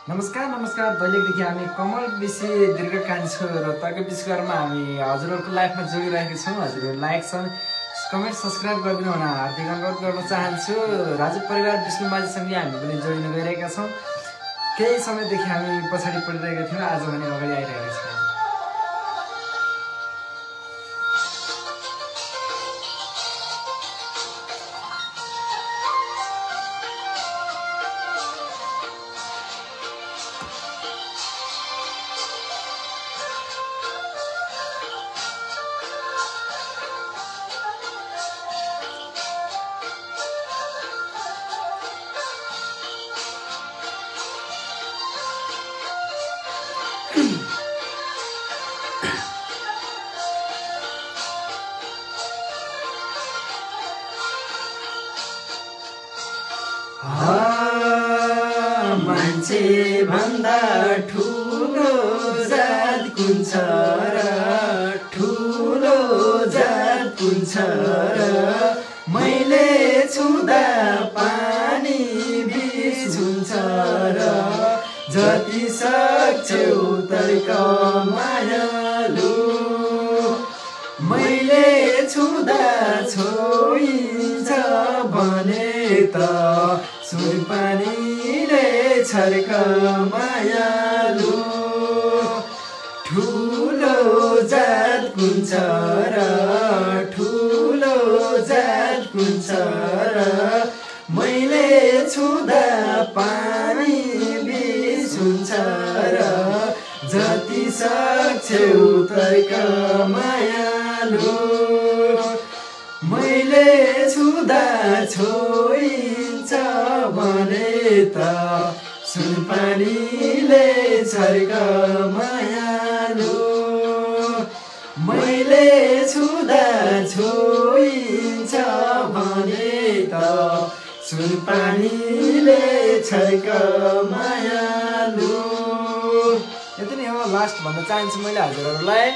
नमस्कार दैलेखदेखि हामी कमल विषय दीर्घकान छु र तर्क विश्वमा हामी हजुरहरूको लाइफमा जोडिरहेका छौँ। हजुरहरू लाइक कमेन्ट सब्सक्राइब गरिदिनु हुन हार्दिक अनुरोध गर्न चाहन्छु। राजु परिवार विष्णुमाझीसँगै हामी पनि जोडिन गइरहेका छौँ। केही समयदेखि हामी पछाडि पडिरहेका थियौँ, आज भने अगाडि आइरहेका छौँ। मान्छे भन्दा ठुलो जात कुन छ र, ठुलो जात कुन छ र, मैले छुँदा पानी बिच हुन्छ र, जति सक्छौ तर्क मायालु, मैले छुँदा छोइन्छ भने त सुनपानीले छर्क मायालु, ठुलो जात कुन छ र, ठुलो जात कुन छ र, मैले छुँदा पानी बिच हुन्छ र, जति सक्छौ तर्क मायालु, मैले छुँदा छोइन्छ भने त सुनपानीले छर्क मायालु, मैले छुँदा छोइन्छ भने त सुनपानीले छर्क मायालु। यति नै हो, लास्ट भन्न चाहन्छु मैले हजुरहरूलाई।